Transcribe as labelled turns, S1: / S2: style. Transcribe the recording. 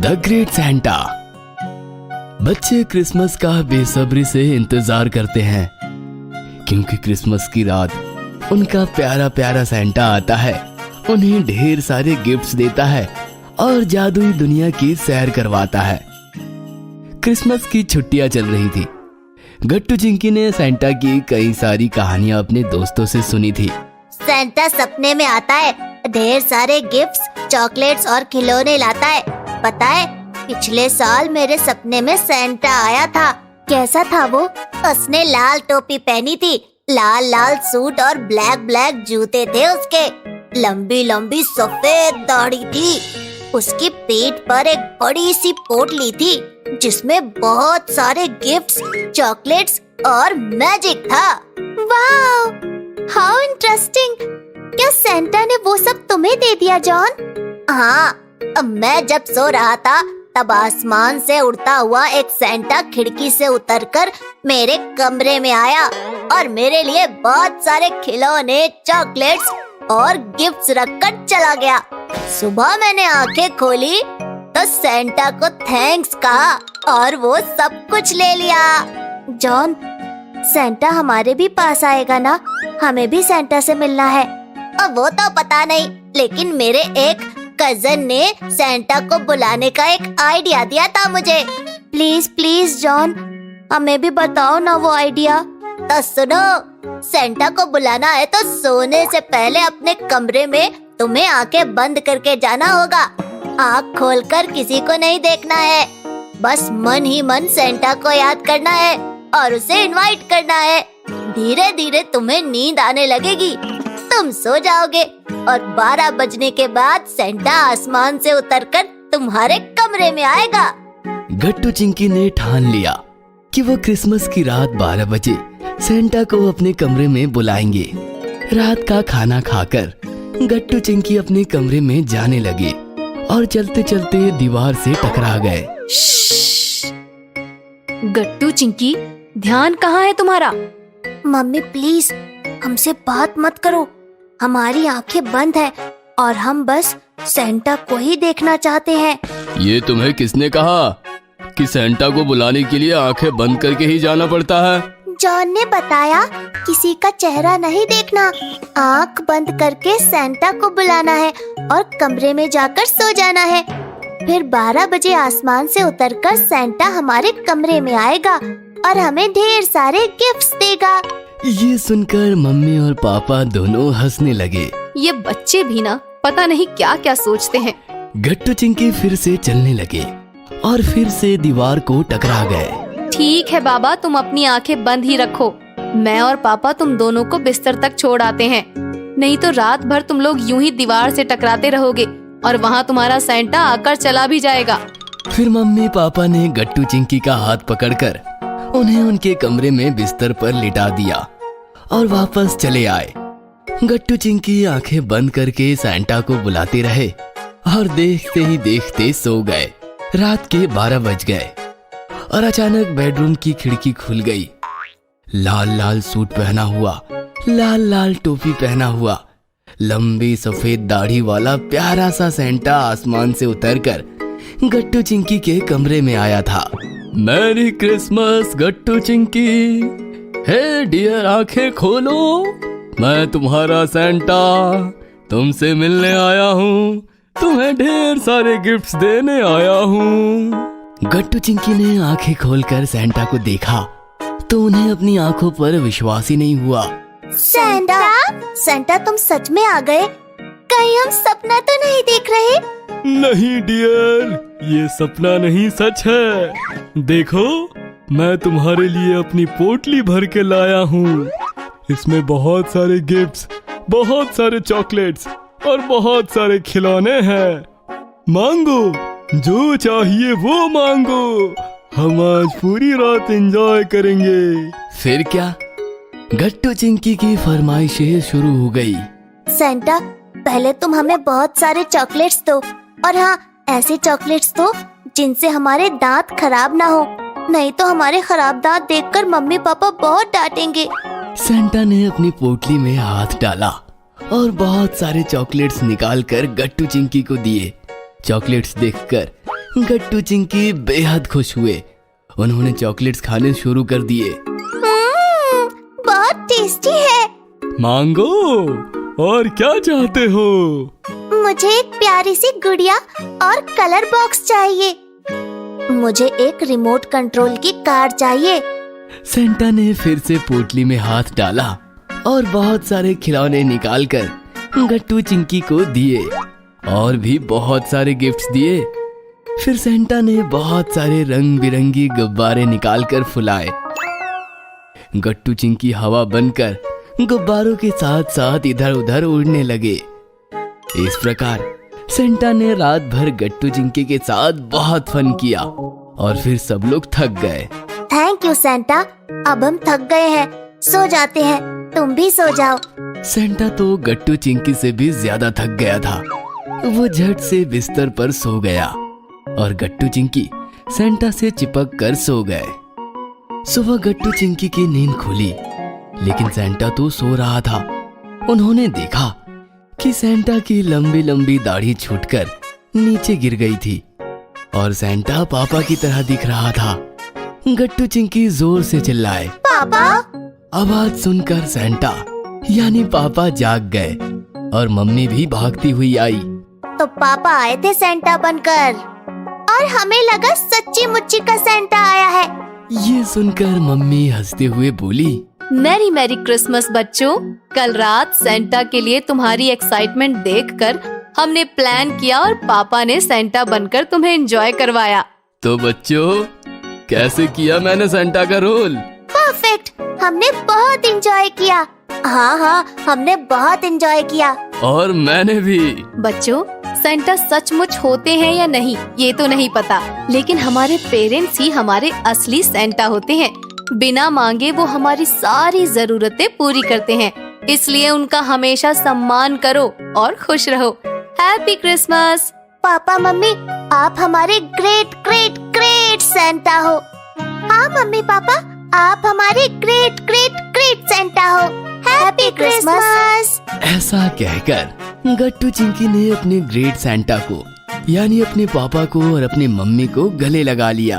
S1: The great Santa. बच्चे Christmas का बेसब्री से इंतजार करते हैं क्योंकि क्रिसमस की रात उनका प्यारा प्यारा सैंटा आता है, उन्हें ढेर सारे गिफ्ट्स देता है और जादुई दुनिया की सैर करवाता है। क्रिसमस की छुट्टियां चल रही थी। गट्टू चिंकी ने सैंटा की कई सारी कहानियां अपने दोस्तों से सुनी थी।
S2: सैंटा सपने में आता है, ढेर सारे गिफ्ट्स, चॉकलेट्स और खिलौने लाता है। पता है, पिछले साल मेरे सपने में सैंटा आया था। कैसा था वो? उसने लाल टोपी पहनी थी, लाल लाल सूट और ब्लैक ब्लैक जूते थे उसके। लंबी लंबी सफेद दाढ़ी थी। उसकी पीठ पर एक बड़ी सी पोटली थी जिसमें बहुत सारे गिफ्ट्स, चॉकलेट्स और मैजिक था। वाह, हाउ इंटरेस्टिंग! क्या सैंटा ने वो सब तुम्हें दे दिया जॉन? हाँ, मैं जब सो रहा था तब आसमान से उड़ता हुआ एक सैंटा खिड़की से उतरकर मेरे कमरे में आया और मेरे लिए बहुत सारे खिलौने, चॉकलेट्स और गिफ्ट्स रखकर चला गया। सुबह मैंने आंखें खोली तो सैंटा को थैंक्स कहा और वो सब कुछ ले लिया। जॉन, सैंटा हमारे भी पास आएगा ना? हमें भी सैंटा से मिलना है। अब वो तो पता नहीं, लेकिन मेरे एक कजन ने सैंटा को बुलाने का एक आइडिया दिया था मुझे। प्लीज प्लीज जॉन, हमें भी बताओ ना वो आइडिया। तो सुनो, सैंटा को बुलाना है तो सोने से पहले अपने कमरे में तुम्हें आंखें बंद करके जाना होगा। आँख खोलकर किसी को नहीं देखना है, बस मन ही मन सैंटा को याद करना है और उसे इनवाइट करना है। धीरे धीरे तुम्हें नींद आने लगेगी, तुम सो जाओगे और 12 बजने के बाद सैंटा आसमान से उतरकर तुम्हारे कमरे में आएगा।
S1: गट्टू चिंकी ने ठान लिया कि वो क्रिसमस की रात 12 बजे सैंटा को अपने कमरे में बुलाएंगे। रात का खाना खाकर गट्टू चिंकी अपने कमरे में जाने लगे और चलते चलते दीवार से टकरा गए।
S3: गट्टू चिंकी, ध्यान कहाँ है तुम्हारा?
S2: मम्मी प्लीज हमसे बात मत करो, हमारी आंखें बंद है और हम बस सैंटा को ही देखना चाहते हैं।
S1: ये तुम्हें किसने कहा कि सैंटा को बुलाने के लिए आंखें बंद करके ही जाना पड़ता है?
S2: जॉन ने बताया किसी का चेहरा नहीं देखना, आंख बंद करके सैंटा को बुलाना है और कमरे में जाकर सो जाना है। फिर 12 बजे आसमान से उतरकर सैंटा हमारे कमरे में आएगा और हमें ढेर सारे गिफ्ट्स देगा।
S1: ये सुनकर मम्मी और पापा दोनों हंसने लगे।
S3: ये बच्चे भी ना पता नहीं क्या क्या सोचते हैं।
S1: गट्टू चिंकी फिर से चलने लगे और फिर से दीवार को टकरा गए।
S3: ठीक है बाबा, तुम अपनी आंखें बंद ही रखो। मैं और पापा तुम दोनों को बिस्तर तक छोड़ आते हैं, नहीं तो रात भर तुम लोग यूं ही दीवार से टकराते रहोगे और वहाँ तुम्हारा सैंटा आकर चला भी जाएगा।
S1: फिर मम्मी पापा ने गट्टू चिंकी का हाथ पकड़कर उन्हें उनके कमरे में बिस्तर पर लिटा दिया और वापस चले आए। गट्टू चिंकी आंखें बंद करके सैंटा को बुलाते रहे और देखते ही देखते सो गए। रात के 12 बज गए और अचानक बेडरूम की खिड़की खुल गई। लाल लाल सूट पहना हुआ, लाल लाल टोपी पहना हुआ, लंबी सफेद दाढ़ी वाला प्यारा सा सैंटा आसमान से उतरकर गट्टू चिंकी के कमरे में आया था। मैरी क्रिसमस गट्टू चिंकी। हे डियर, आंखें खोलो, मैं तुम्हारा सैंटा तुमसे मिलने आया हूँ, तुम्हें ढेर सारे गिफ्ट्स देने आया हूँ। गट्टू चिंकी ने आंखें खोलकर सैंटा को देखा तो उन्हें अपनी आंखों पर विश्वास ही नहीं हुआ।
S2: सैंटा तुम सच में आ गए? कहीं हम सपना तो नहीं देख रहे?
S1: नहीं डियर, ये सपना नहीं, सच है। देखो, मैं तुम्हारे लिए अपनी पोटली भर के लाया हूँ। इसमें बहुत सारे गिफ्ट्स, बहुत सारे चॉकलेट्स और बहुत सारे खिलौने हैं। मांगो, जो चाहिए वो मांगो, हम आज पूरी रात एंजॉय करेंगे। फिर क्या, गट्टू चिंकी की फरमाइशें शुरू हो गई।
S2: सैंटा, पहले तुम हमें बहुत सारे चॉकलेट्स दो, और हाँ, ऐसे चॉकलेट्स दो जिनसे हमारे दांत खराब ना हो, नहीं तो हमारे खराब दांत देखकर मम्मी पापा बहुत डांटेंगे।
S1: सैंटा ने अपनी पोटली में हाथ डाला और बहुत सारे चॉकलेट्स निकालकर गट्टू चिंकी को दिए। चॉकलेट्स देखकर गट्टू चिंकी बेहद खुश हुए। उन्होंने चॉकलेट्स खाने शुरू कर दिए।
S2: बहुत टेस्टी है।
S1: मांगो, और क्या चाहते हो?
S2: मुझे एक प्यारी सी गुड़िया और कलर बॉक्स चाहिए। मुझे एक रिमोट कंट्रोल की कार चाहिए।
S1: सेंटा ने फिर से पोटली में हाथ डाला और बहुत सारे खिलौने निकालकर गट्टू चिंकी को दिए और भी बहुत सारे गिफ्ट्स दिए। फिर सेंटा ने बहुत सारे रंग बिरंगी गुब्बारे निकालकर फुलाए। गट्टू चिंकी हवा बनकर गुब्बारों के साथ साथ इधर उधर उड़ने लगे। इस प्रकार सेंटा ने रात भर गट्टू चिंकी के साथ बहुत फन किया और फिर सब लोग थक गए।
S2: थैंक यू सेंटा, अब हम थक गए हैं, सो जाते हैं, तुम भी सो जाओ।
S1: सेंटा तो गट्टू चिंकी से भी ज्यादा थक गया था। वो झट से बिस्तर पर सो गया और गट्टू चिंकी सेंटा से चिपक कर सो गए। सुबह गट्टू चिंकी की नींद खुली, लेकिन सेंटा तो सो रहा था। उन्होंने देखा कि सेंटा की लंबी लंबी दाढ़ी छूटकर नीचे गिर गई थी और सेंटा पापा की तरह दिख रहा था। गट्टू चिंकी जोर से चिल्लाए,
S2: पापा।
S1: आवाज सुनकर सेंटा यानी पापा जाग गए और मम्मी भी भागती हुई आई।
S2: तो पापा आए थे सेंटा बनकर और हमें लगा सच्ची मुच्ची का सेंटा आया है।
S1: ये सुनकर मम्मी हंसते हुए बोली,
S3: मैरी मैरी क्रिसमस बच्चों। कल रात सेंटा के लिए तुम्हारी एक्साइटमेंट देखकर हमने प्लान किया और पापा ने सेंटा बनकर तुम्हें एंजॉय करवाया।
S1: तो बच्चों, कैसे किया मैंने सेंटा का रोल?
S2: परफेक्ट, हमने बहुत एंजॉय किया। हाँ, हमने बहुत एंजॉय किया।
S1: और मैंने भी।
S3: बच्चों, सेंटा सचमुच होते हैं या नहीं ये तो नहीं पता, लेकिन हमारे पेरेंट्स ही हमारे असली सेंटा होते हैं। बिना मांगे वो हमारी सारी जरूरतें पूरी करते हैं, इसलिए उनका हमेशा सम्मान करो और खुश रहो। Happy Christmas.
S2: पापा मम्मी, आप हमारे ग्रेट ग्रेट ग्रेट सेंटा हो। हाँ मम्मी पापा, आप हमारे ग्रेट ग्रेट ग्रेट सेंटा हो। Happy Christmas.
S1: ऐसा कहकर गट्टू चिंकी ने अपने ग्रेट सेंटा को यानी अपने पापा को और अपनी मम्मी को गले लगा लिया।